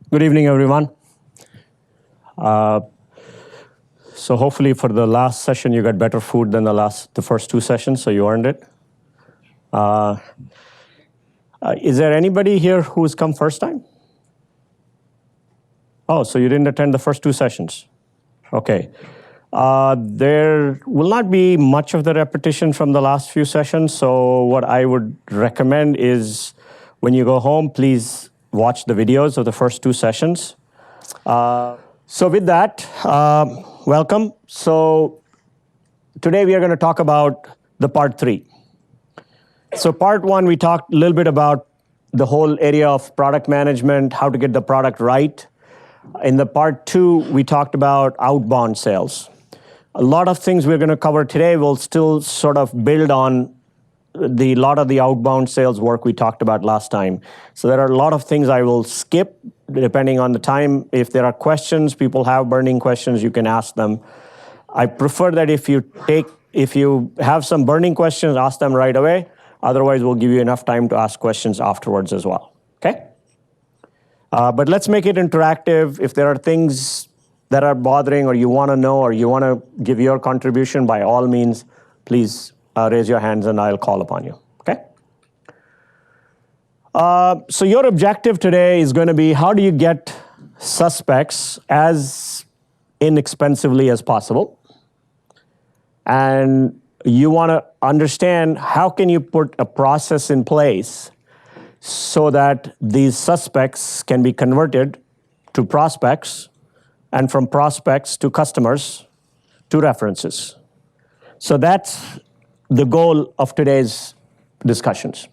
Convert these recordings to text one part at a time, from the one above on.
Good evening, everyone. So hopefully for the last session, you got better food than the first two sessions, so you earned it. Is there anybody here who's come first time? Oh, so you didn't attend the first two sessions. Okay. There will not be much of the repetition from the last few sessions, so what I would recommend is when you go home, please watch the videos of the first two sessions. So with that, welcome. So today we are going to talk about the part 3. So part 1, we talked a little bit about the whole area of product management, how to get the product right. In the part 2, we talked about outbound sales. A lot of things we're going to cover today will still sort of build on the lot of the outbound sales work we talked about last time. So there are a lot of things I will skip depending on the time. If there are questions, people have burning questions, you can ask them. I prefer that if you have some burning questions, ask them right away. Otherwise, we'll give you enough time to ask questions afterwards as well, okay? But let's make it interactive. If there are things that are bothering or you want to know or you want to give your contribution, by all means, please raise your hands and I'll call upon you, okay? So your objective today is going to be how do you get suspects as inexpensively as possible? And you want to understand how can you put a process in place so that these suspects can be converted to prospects and from prospects to customers to references. So that's the goal of today's discussions.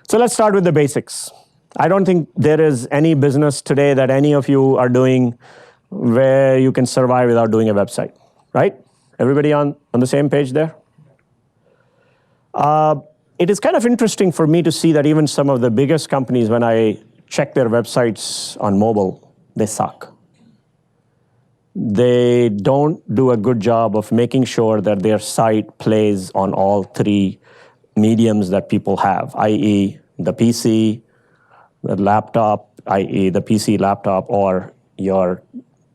So let's start with the basics. I don't think there is any business today that any of you are doing where you can survive without doing a website, right? Everybody on the same page there? It is kind of interesting for me to see that even some of the biggest companies, when I check their websites on mobile, they suck. They don't do a good job of making sure that their site plays on all 3 mediums that people have, i.e. the PC, the laptop, i.e. the PC, laptop, or your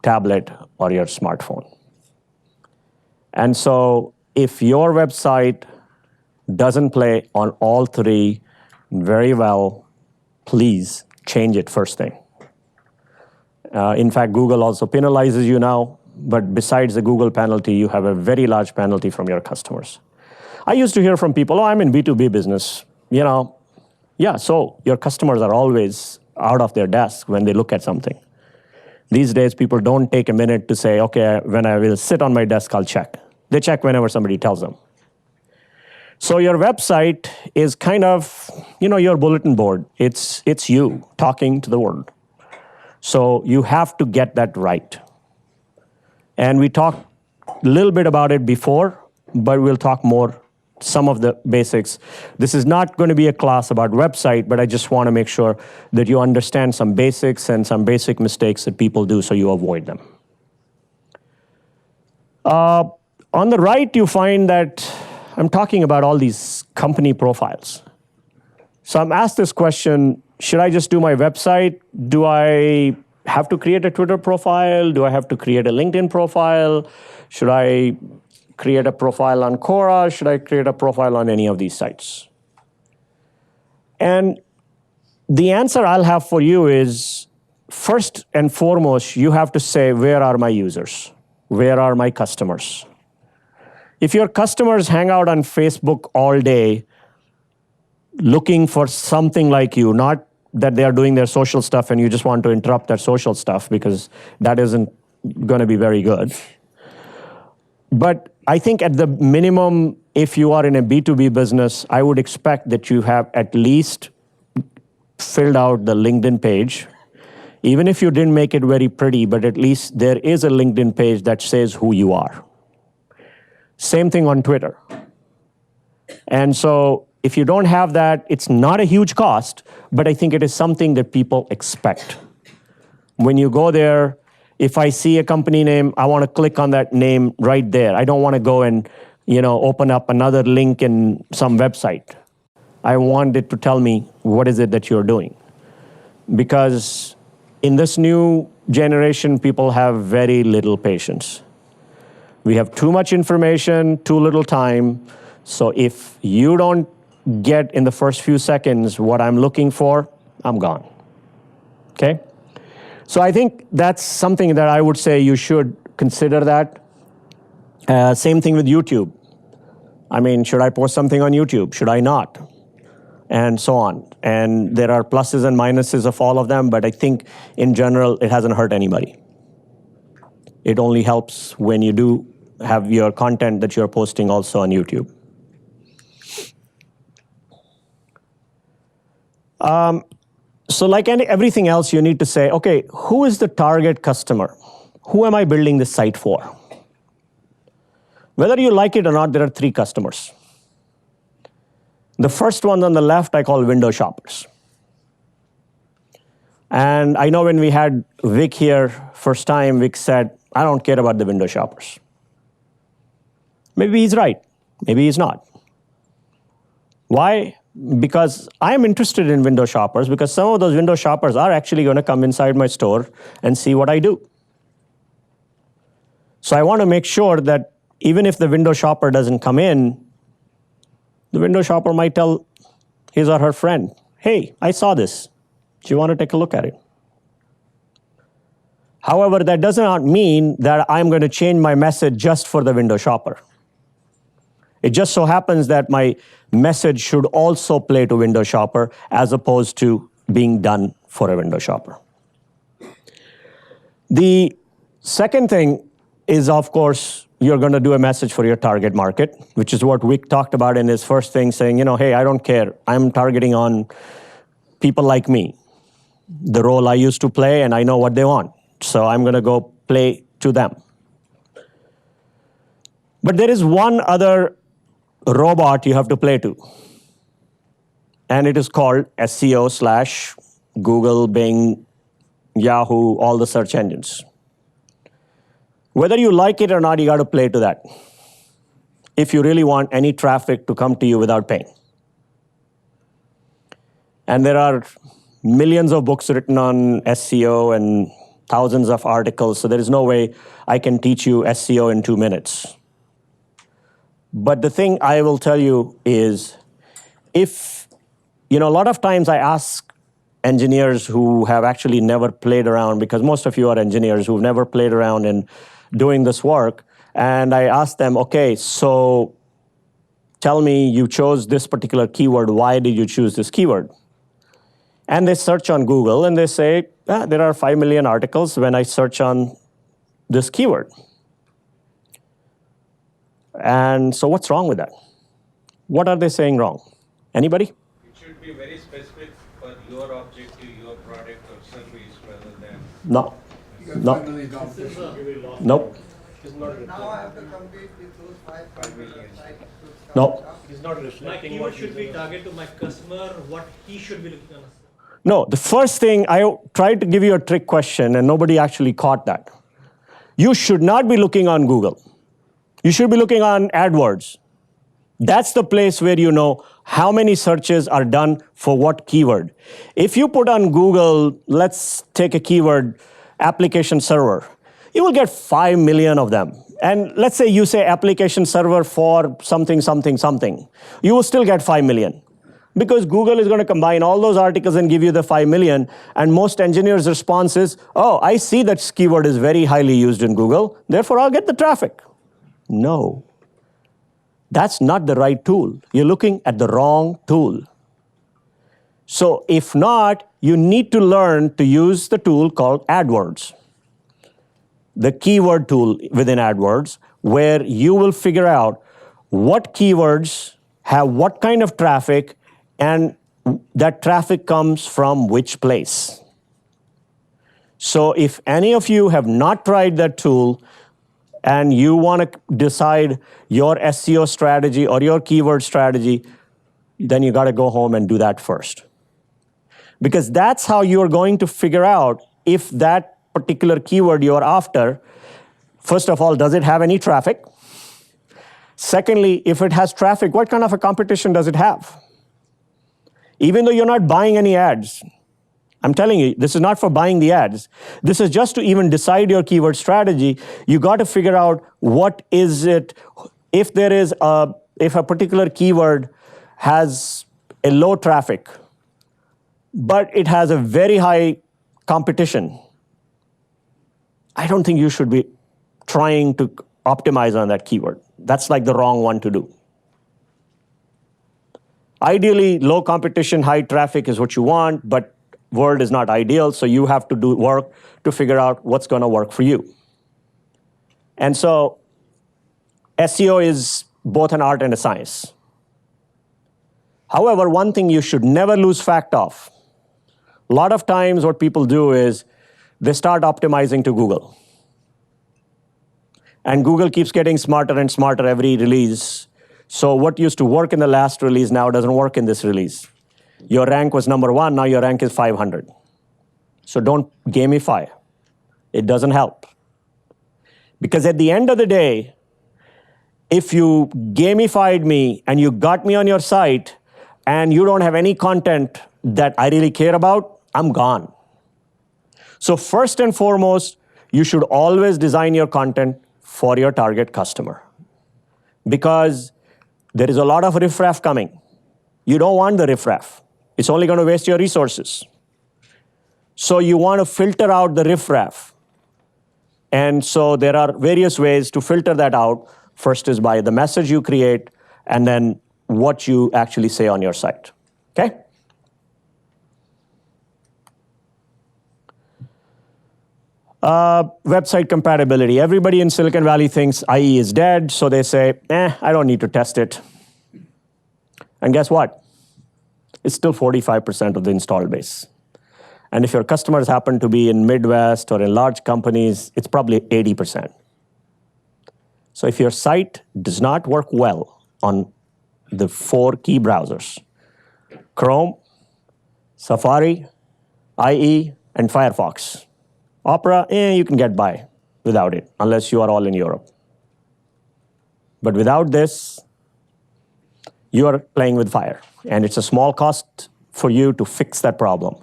tablet or your smartphone. And so if your website doesn't play on all 3 very well, please change it first thing. In fact, Google also penalizes you now, but besides the Google penalty, you have a very large penalty from your customers. I used to hear from people, oh, I'm in B2B business. Yeah, so your customers are always out of their desk when they look at something. These days, people don't take a minute to say, okay, when I will sit on my desk, I'll check. They check whenever somebody tells them. So your website is kind of, your bulletin board. It's you talking to the world. So you have to get that right. And we talked a little bit about it before, but we'll talk more, some of the basics. This is not going to be a class about website, but I just want to make sure that you understand some basics and some basic mistakes that people do so you avoid them. On the right, you find that I'm talking about all these company profiles. So I'm asked this question, should I just do my website? Do I have to create a Twitter profile? Do I have to create a LinkedIn profile? Should I create a profile on Quora? Should I create a profile on any of these sites? And the answer I'll have for you is, first and foremost, you have to say, where are my users? Where are my customers? If your customers hang out on Facebook all day looking for something like you, not that they are doing their social stuff and you just want to interrupt their social stuff because that isn't going to be very good. But I think at the minimum, if you are in a B2B business, I would expect that you have at least filled out the LinkedIn page. Even if you didn't make it very pretty, but at least there is a LinkedIn page that says who you are. Same thing on Twitter. And so if you don't have that, it's not a huge cost, but I think it is something that people expect. When you go there, If I see a company name, I want to click on that name right there. I don't want to go and open up another link in some website. I want it to tell me what is it that you're doing. Because in this new generation, people have very little patience. We have too much information, too little time. So if you don't get in the first few seconds what I'm looking for, I'm gone. Okay? So I think that's something that I would say you should consider that. Same thing with YouTube. I mean, should I post something on YouTube? Should I not? And so on. And there are pluses and minuses of all of them, but I think in general, it hasn't hurt anybody. It only helps when you do have your content that you're posting also on YouTube. So like everything else, you need to say, okay, who is the target customer? Who am I building this site for? Whether you like it or not, there are 3 customers. The first one on the left, I call window shoppers. And I know when we had Vic here first time, Vic said, I don't care about the window shoppers. Maybe he's right. Maybe he's not. Why? Because I'm interested in window shoppers because some of those window shoppers are actually going to come inside my store and see what I do. So I want to make sure that even if the window shopper doesn't come in, the window shopper might tell his or her friend, hey, I saw this. Do you want to take a look at it? However, that does not mean that I'm going to change my message just for the window shopper. It just so happens that my message should also play to window shopper as opposed to being done for a window shopper. The second thing is, of course, you're going to do a message for your target market, which is what Vic talked about in his first thing, saying, hey, I don't care. I'm targeting on people like me, the role I used to play, and I know what they want. So I'm going to go play to them. But there is one other robot you have to play to. And it is called SEO / Google, Bing, Yahoo, all the search engines. Whether you like it or not, you got to play to that if you really want any traffic to come to you without paying. And there are millions of books written on SEO and thousands of articles, so there is no way I can teach you SEO in 2 minutes. But the thing I will tell you is, if, a lot of times I ask engineers who have actually never played around, because most of you are engineers who've never played around in doing this work, and I ask them, okay, so tell me, you chose this particular keyword. Why did you choose this keyword? And they search on Google, and they say, there are 5 million articles when I search on this keyword. And so what's wrong with that? What are they saying wrong? Anybody? It should be very specific for your objective, your product or service rather than... No. Nope. Now I have to compete with those 5 million. No. It's not reflecting. My keyword should be targeted to my customer, what he should be looking at. No, the first thing, I tried to give you a trick question and nobody actually caught that. You should not be looking on Google. You should be looking on AdWords. That's the place where you know how many searches are done for what keyword. If you put on Google, let's take a keyword, application server, you will get 5 million of them. And let's say you say application server for something, something, something. You will still get 5 million. Because Google is going to combine all those articles and give you the 5 million. And most engineers' response is, oh, I see that keyword is very highly used in Google, therefore I'll get the traffic. No. That's not the right tool. You're looking at the wrong tool. So if not, you need to learn to use the tool called AdWords, the keyword tool within AdWords, where you will figure out what keywords have what kind of traffic, and that traffic comes from which place. So if any of you have not tried that tool, and you want to decide your SEO strategy or your keyword strategy, then you got to go home and do that first. Because that's how you're going to figure out if that particular keyword you're after, first of all, does it have any traffic? Secondly, if it has traffic, what kind of a competition does it have? Even though you're not buying any ads, I'm telling you, this is not for buying the ads. This is just to even decide your keyword strategy. You got to figure out what is it, if a particular keyword has a low traffic, but it has a very high competition, I don't think you should be trying to optimize on that keyword. That's like the wrong one to do. Ideally, low competition, high traffic is what you want, but world is not ideal, so you have to do work to figure out what's going to work for you. And so SEO is both an art and a science. However, one thing you should never lose fact of, a lot of times what people do is they start optimizing to Google. And Google keeps getting smarter and smarter every release. So what used to work in the last release now doesn't work in this release. Your rank was number 1, now your rank is 500. So don't gamify. It doesn't help. Because at the end of the day, if you gamified me and you got me on your site and you don't have any content that I really care about, I'm gone. So first and foremost, you should always design your content for your target customer. Because there is a lot of riffraff coming. You don't want the riffraff. It's only going to waste your resources. So you want to filter out the riffraff. And so there are various ways to filter that out. First is by the message you create, and then what you actually say on your site. Okay? Website compatibility. Everybody in Silicon Valley thinks IE is dead, so they say, I don't need to test it. And guess what? It's still 45% of the installed base. And if your customers happen to be in Midwest or in large companies, it's probably 80%. So if your site does not work well on the 4 key browsers, Chrome, Safari, IE, and Firefox, Opera, you can get by without it, unless you are all in Europe. But without this, you are playing with fire. And it's a small cost for you to fix that problem.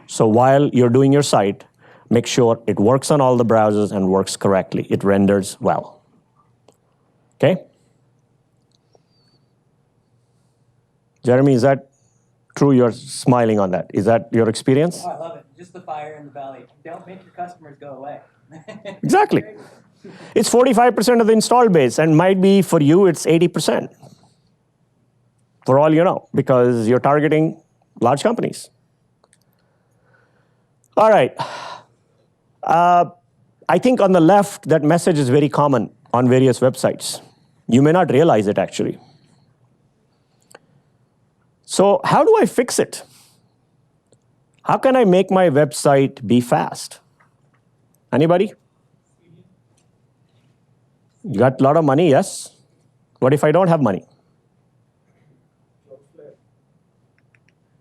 So while you're doing your site, make sure it works on all the browsers and works correctly. It renders well. Okay? Jeremy, is that true? You're smiling on that. Is that your experience? Oh, I love it. Just the fire in the belly. Don't make your customers go away. Exactly. It's 45% of the installed base, and might be for you, it's 80%. For all you know, because you're targeting large companies. All right. I think on the left, that message is very common on various websites. You may not realize it, actually. So how do I fix it? How can I make my website be fast? Anybody? You got a lot of money, yes? What if I don't have money?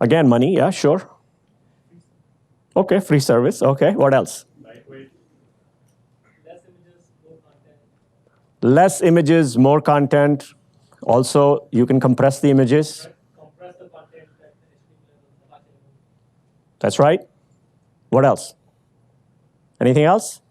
Again, money, yeah, sure. Okay, free service, okay, what else? Lightweight. Less images, more content. Less images, more content. Also, you can compress the images. Compress the content at the HTML level. That's right. What else? Anything else?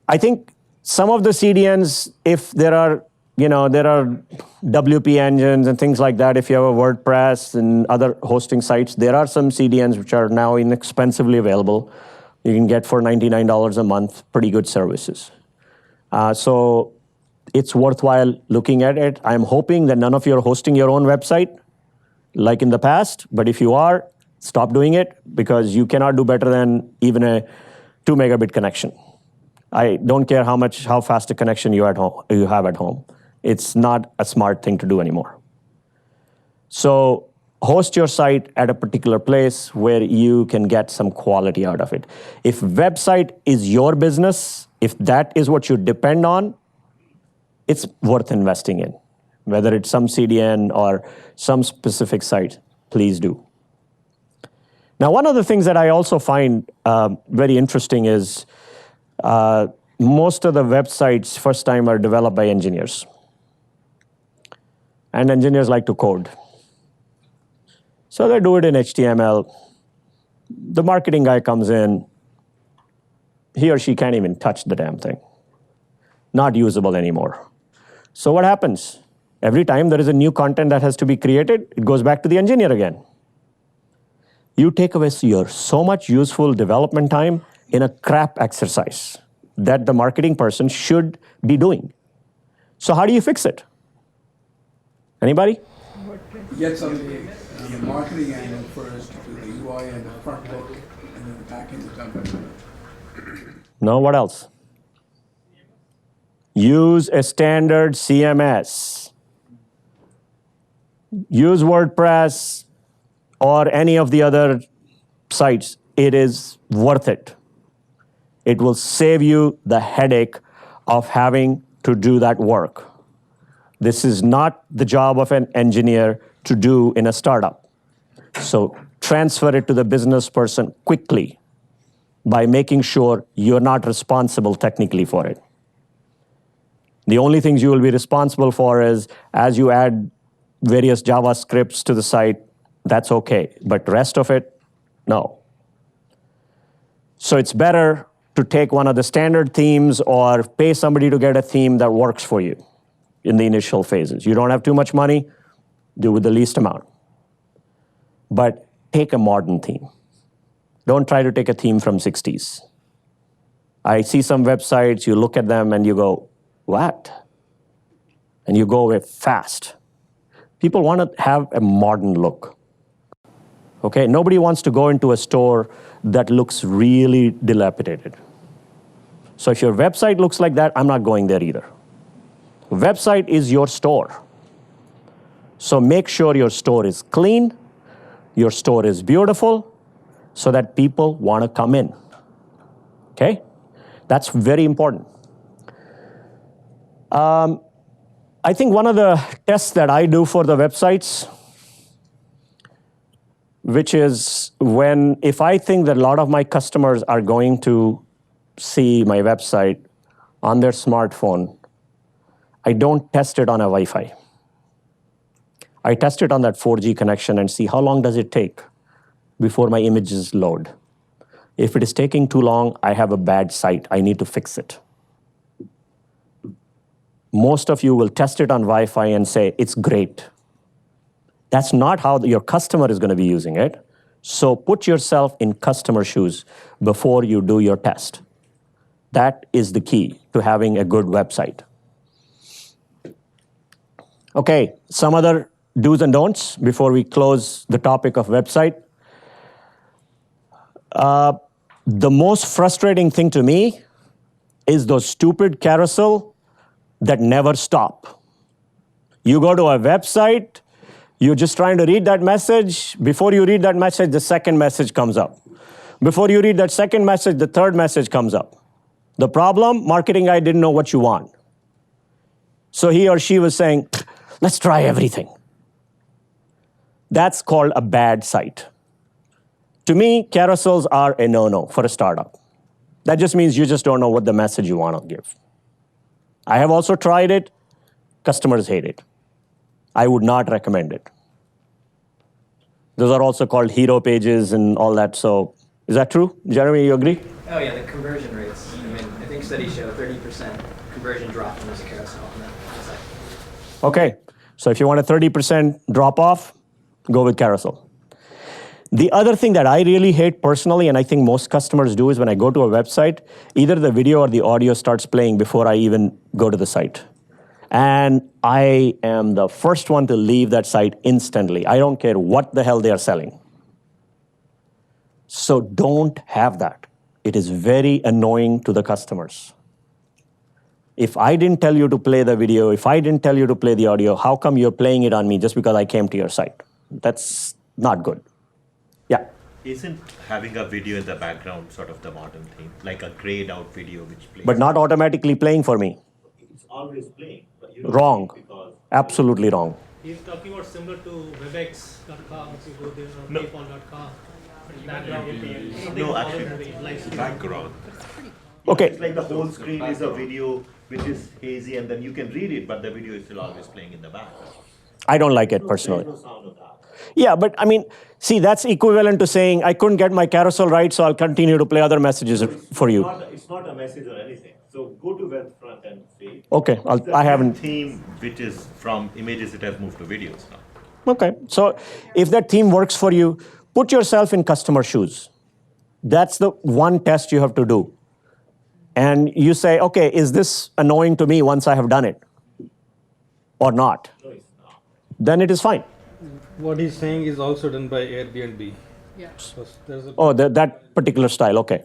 I think some of the CDNs, if there are WP engines and things like that, if you have a WordPress and other hosting sites, there are some CDNs which are now inexpensively available. You can get for $99 a month, pretty good services. So it's worthwhile looking at it. I'm hoping that none of you are hosting your own website like in the past, but if you are, stop doing it because you cannot do better than even a 2 megabit connection. I don't care how fast a connection you have at home. It's not a smart thing to do anymore. So host your site at a particular place where you can get some quality out of it. If website is your business, if that is what you depend on, it's worth investing in. Whether it's some CDN or some specific site, please do. Now, one of the things that I also find very interesting is most of the websites first time are developed by engineers. And engineers like to code. So they do it in HTML. The marketing guy comes in. He or she can't even touch the damn thing. Not usable anymore. So what happens? Every time there is a new content that has to be created, it goes back to the engineer again. You take away your so much useful development time in a crap exercise that the marketing person should be doing. So how do you fix it? Anybody? Get somebody on the marketing angle first to do the UI and the front book, and then the back end is done by them. No, what else? Use a standard CMS. Use WordPress or any of the other sites. It is worth it. It will save you the headache of having to do that work. This is not the job of an engineer to do in a startup. So transfer it to the business person quickly by making sure you're not responsible technically for it. The only things you will be responsible for is as you add various JavaScripts to the site, that's okay. But rest of it, no. So it's better to take one of the standard themes or pay somebody to get a theme that works for you in the initial phases. You don't have too much money, do with the least amount. But take a modern theme. Don't try to take a theme from 60s. I see some websites, you look at them and you go, what? And you go away fast. People want to have a modern look. Okay, nobody wants to go into a store that looks really dilapidated. So if your website looks like that, I'm not going there either. Website is your store. So make sure your store is clean, your store is beautiful, so that people want to come in. Okay? That's very important. I think one of the tests that I do for the websites, which is if I think that a lot of my customers are going to see my website on their smartphone, I don't test it on a Wi-Fi. I test it on that 4G connection and see how long does it take before my images load. If it is taking too long, I have a bad site. I need to fix it. Most of you will test it on Wi-Fi and say, it's great. That's not how your customer is going to be using it. So put yourself in customer shoes before you do your test. That is the key to having a good website. Okay, some other do's and don'ts before we close the topic of website. The most frustrating thing to me is those stupid carousel that never stop. You go to a website, you're just trying to read that message. Before you read that message, the second message comes up. Before you read that second message, the third message comes up. The problem, marketing guy didn't know what you want. So he or she was saying, let's try everything. That's called a bad site. To me, carousels are a no-no for a startup. That just means you just don't know what the message you want to give. I have also tried it. Customers hate it. I would not recommend it. Those are also called hero pages and all that. So is that true? Jeremy, you agree? Oh yeah, the conversion rates. I mean, I think studies show 30% conversion drop when there's a carousel on that site. Okay, so if you want a 30% drop off, go with carousel. The other thing that I really hate personally, and I think most customers do, is when I go to a website, either the video or the audio starts playing before I even go to the site. And I am the first one to leave that site instantly. I don't care what the hell they are selling. So don't have that. It is very annoying to the customers. If I didn't tell you to play the video, if I didn't tell you to play the audio, how come you're playing it on me just because I came to your site? That's not good. Yeah. Isn't having a video in the background sort of the modern thing, like a grayed out video which plays? But not automatically playing for me. It's always playing. But you don't Wrong. because Absolutely wrong. He's talking about similar to webex.com, if you go there, or No. paypal.com. No, actually, background. Okay. It's like the whole screen is a video which is hazy, and then you can read it, but the video is still always playing in the background. I don't like it personally. There's no sound of that. Yeah, but I mean, see, that's equivalent to saying I couldn't get my carousel right, so I'll continue to play other messages for you. It's not a message or anything. So go to web front and see. Okay, I haven't. Theme which is from images, it has moved to videos now. Okay, so if that theme works for you, put yourself in customer shoes. That's the one test you have to do. And you say, okay, is this annoying to me once I have done it or not? No, it's not. Then it is fine. What he's saying is also done by Airbnb. Yeah. So there's a Oh, that particular style, okay.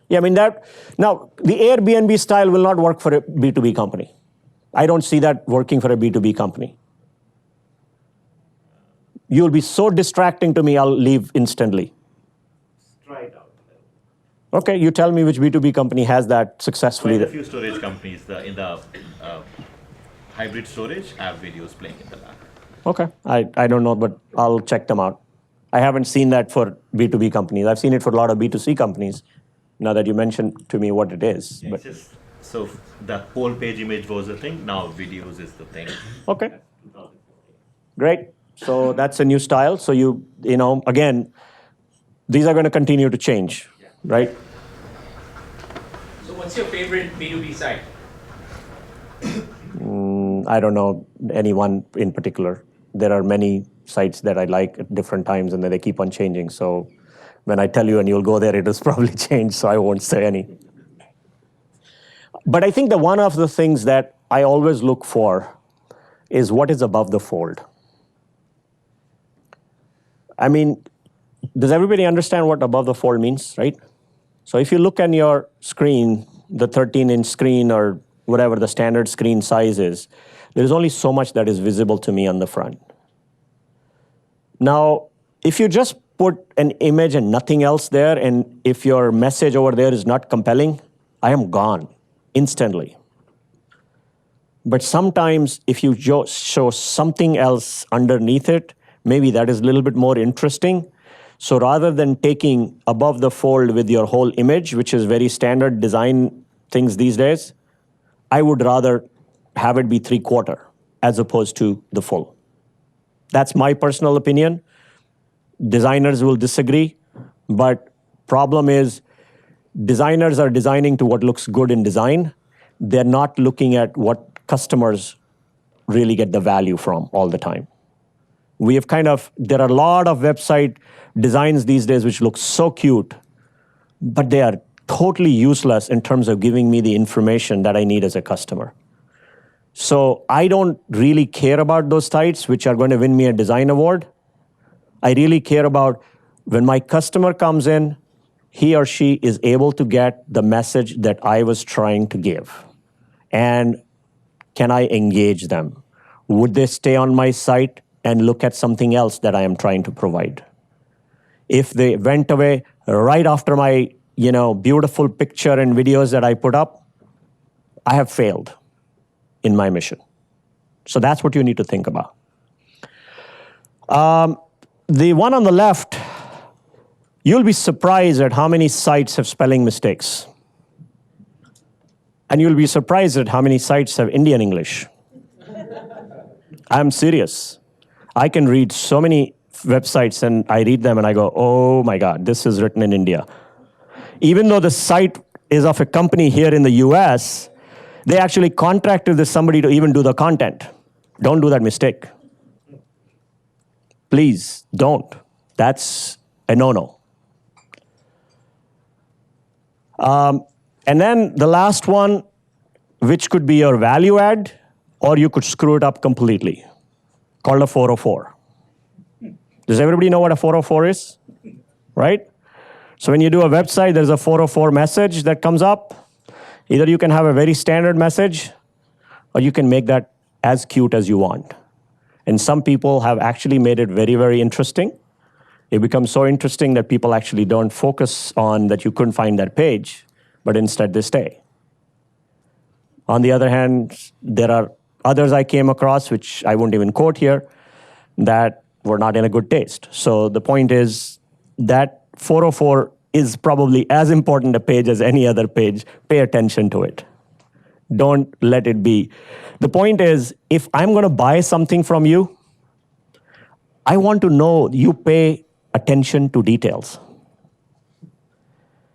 Yeah, I mean now the Airbnb style will not work for a B2B company. I don't see that working for a B2B company. You'll be so distracting to me, I'll leave instantly. Try it out. Okay, you tell me which B2B company has that successfully. Quite a few storage companies in the hybrid storage have videos playing in the back. Okay, I don't know, but I'll check them out. I haven't seen that for B2B companies. I've seen it for a lot of B2C companies, now that you mentioned to me what it is. Yeah, But, it's just, so the whole page image was the thing, now videos is the thing. okay, great. So that's a new style. So you know, again, these are going to continue to change, right? So what's your favorite B2B site? I don't know anyone in particular. There are many sites that I like at different times, and then they keep on changing. So when I tell you and you'll go there, it has probably changed, so I won't say any. But I think that one of the things that I always look for is what is above the fold. I mean, does everybody understand what above the fold means, right? So if you look on your screen, the 13-inch screen or whatever the standard screen size is, there's only so much that is visible to me on the front. Now, if you just put an image and nothing else there, and if your message over there is not compelling, I am gone instantly. But sometimes if you show something else underneath it, maybe that is a little bit more interesting. So rather than taking above the fold with your whole image, which is very standard design things these days, I would rather have it be 3/4 as opposed to the full. That's my personal opinion. Designers will disagree, but problem is designers are designing to what looks good in design. They're not looking at what customers really get the value from all the time. There are a lot of website designs these days which look so cute, but they are totally useless in terms of giving me the information that I need as a customer. So I don't really care about those sites which are going to win me a design award. I really care about when my customer comes in, he or she is able to get the message that I was trying to give. And can I engage them? Would they stay on my site and look at something else that I am trying to provide? If they went away right after my beautiful picture and videos that I put up, I have failed in my mission. So that's what you need to think about. The one on the left, you'll be surprised at how many sites have spelling mistakes. And you'll be surprised at how many sites have Indian English. I'm serious. I can read so many websites and I read them and I go, oh my God, this is written in India. Even though the site is of a company here in the US, they actually contracted with somebody to even do the content. Don't do that mistake. Please don't. That's a no-no. And then the last one, which could be your value add, or you could screw it up completely, called a 404. Does everybody know what a 404 is? Right? So when you do a website, there's a 404 message that comes up. Either you can have a very standard message, or you can make that as cute as you want. And some people have actually made it very, very interesting. It becomes so interesting that people actually don't focus on that you couldn't find that page, but instead they stay. On the other hand, there are others I came across, which I won't even quote here, that were not in a good taste. So the point is, that 404 is probably as important a page as any other page. Pay attention to it. Don't let it be. The point is, if I'm going to buy something from you, I want to know you pay attention to details.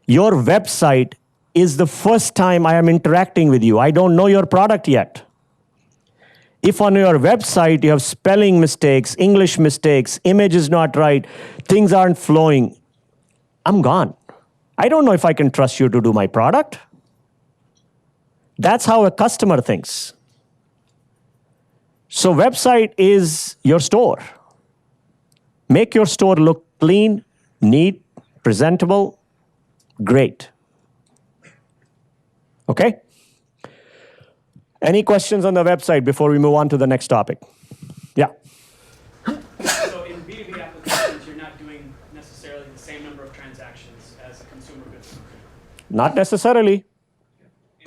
Your website is the first time I am interacting with you. I don't know your product yet. If on your website you have spelling mistakes, English mistakes, image is not right, things aren't flowing, I'm gone. I don't know if I can trust you to do my product. That's how a customer thinks. So website is your store. Make your store look clean, neat, presentable, great. Okay? Any questions on the website before we move on to the next topic? Yeah. So in B2B applications, you're not doing necessarily the same number of transactions as a consumer goods company? Not necessarily.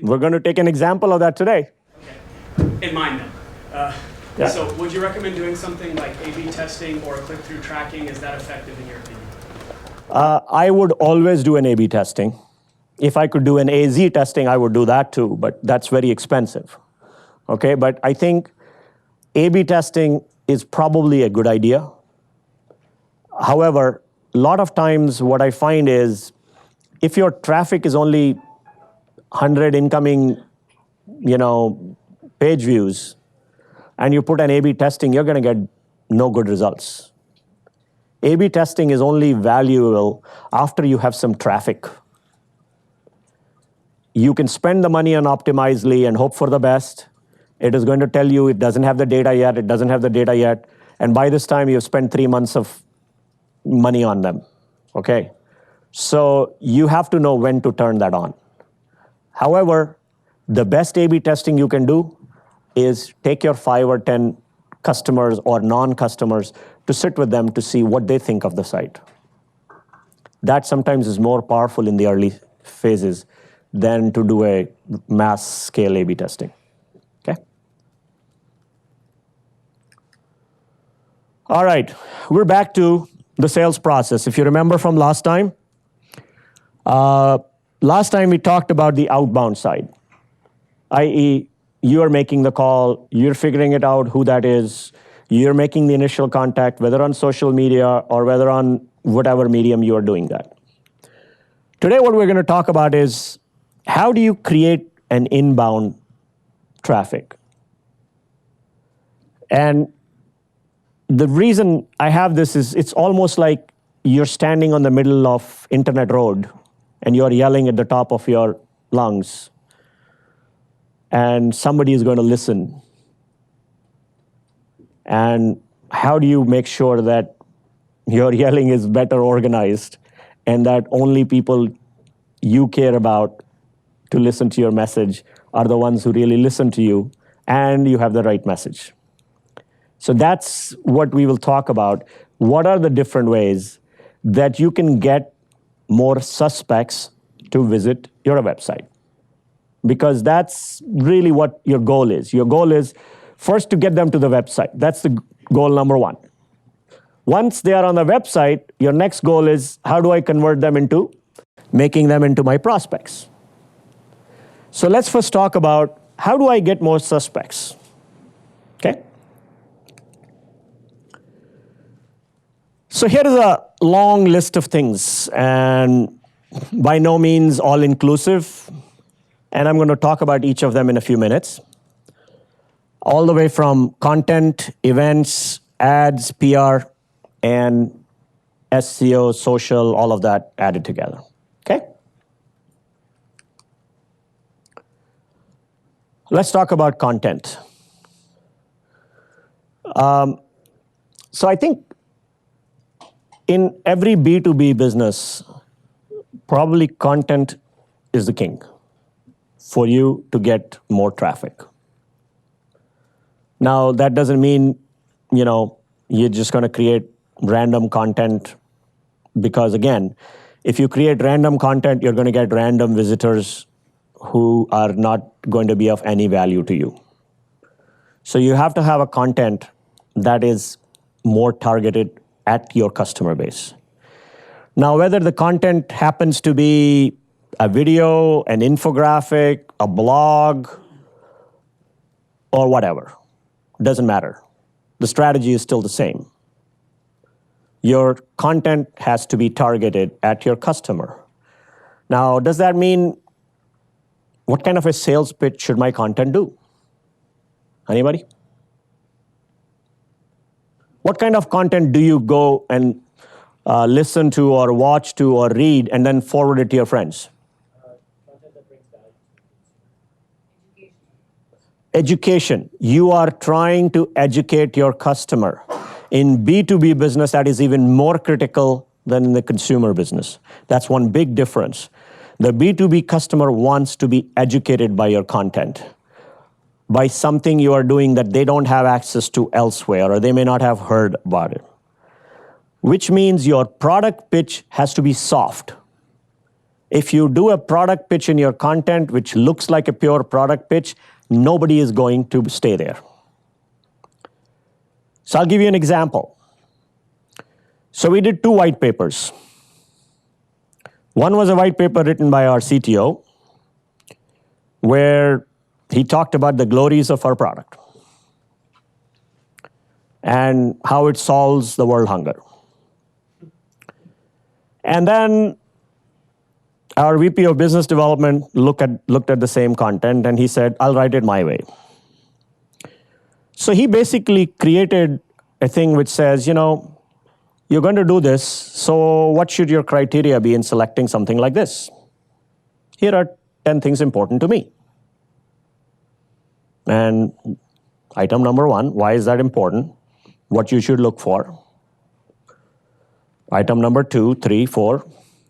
We're going to take an example of that today. Okay. In mind then. Yeah. So would you recommend doing something like A/B testing or click-through tracking? Is that effective in your opinion? I would always do an A/B testing. If I could do an AZ testing, I would do that too, but that's very expensive. Okay, but I think A/B testing is probably a good idea. However, a lot of times what I find is if your traffic is only 100 incoming, page views, and you put an A/B testing, you're going to get no good results. A/B testing is only valuable after you have some traffic. You can spend the money on Optimizely and hope for the best. It is going to tell you it doesn't have the data yet, it doesn't have the data yet, and by this time you've spent 3 months of money on them, okay? So you have to know when to turn that on. However, the best A/B testing you can do is take your 5 or 10 customers or non-customers to sit with them to see what they think of the site. That sometimes is more powerful in the early phases than to do a mass scale A/B testing, okay? All right, we're back to the sales process. If you remember from last time we talked about the outbound side, i.e., you're making the call, you're figuring it out who that is, you're making the initial contact, whether on social media or whether on whatever medium you are doing that. Today, what we're going to talk about is how do you create an inbound traffic? And the reason I have this is it's almost like you're standing on the middle of internet road and you're yelling at the top of your lungs, and somebody is going to listen. And how do you make sure that your yelling is better organized and that only people you care about to listen to your message are the ones who really listen to you and you have the right message? So that's what we will talk about. What are the different ways that you can get more suspects to visit your website? Because that's really what your goal is. Your goal is first to get them to the website. That's the goal number one. Once they are on the website, your next goal is how do I convert them into making them into my prospects? So let's first talk about how do I get more suspects? Okay? So here is a long list of things, and by no means all inclusive. And I'm going to talk about each of them in a few minutes. All the way from content, events, ads, PR, and SEO, social, all of that added together. Okay? Let's talk about content. So I think in every B2B business, probably content is the king for you to get more traffic. Now, that doesn't mean, you're just going to create random content because, again, if you create random content, you're going to get random visitors who are not going to be of any value to you. So you have to have a content that is more targeted at your customer base. Now, whether the content happens to be a video, an infographic, a blog, or whatever, doesn't matter. The strategy is still the same. Your content has to be targeted at your customer. Now, does that mean what kind of a sales pitch should my content do? Anybody? What kind of content do you go and listen to or watch to or read and then forward it to your friends? Education. You are trying to educate your customer. In B2B business, that is even more critical than in the consumer business. That's one big difference. The B2B customer wants to be educated by your content, by something you are doing that they don't have access to elsewhere, or they may not have heard about it. Which means your product pitch has to be soft. If you do a product pitch in your content which looks like a pure product pitch, nobody is going to stay there. So I'll give you an example. So we did 2 white papers. One was a white paper written by our CTO, where he talked about the glories of our product and how it solves the world hunger. And then our VP of Business Development looked at the same content, and he said, I'll write it my way. So he basically created a thing which says, you're going to do this, so what should your criteria be in selecting something like this? Here are 10 things important to me. And item number 1, why is that important? What you should look for. Item number 2, 3, 4.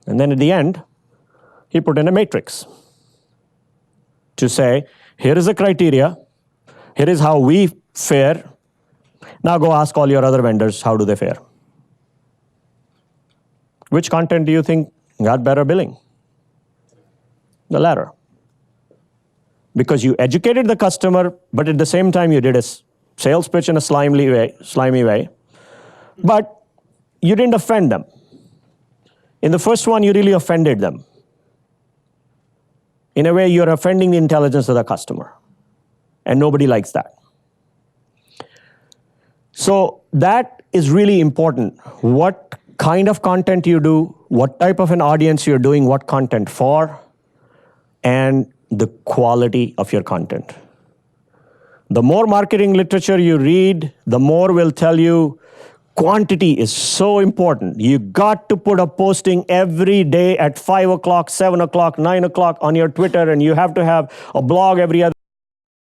And then at the end, he put in a matrix to say, here is the criteria, here is how we fare. Now go ask all your other vendors, how do they fare? Which content do you think got better billing? The latter. Because you educated the customer, but at the same time you did a sales pitch in a slimy way, but you didn't offend them. In the first one, you really offended them. In a way, you're offending the intelligence of the customer, and nobody likes that. So that is really important. What kind of content you do, what type of an audience you're doing what content for, and the quality of your content. The more marketing literature you read, the more will tell you quantity is so important. You got to put a posting every day at 5 o'clock, 7 o'clock, 9 o'clock on your Twitter, and you have to have a blog every other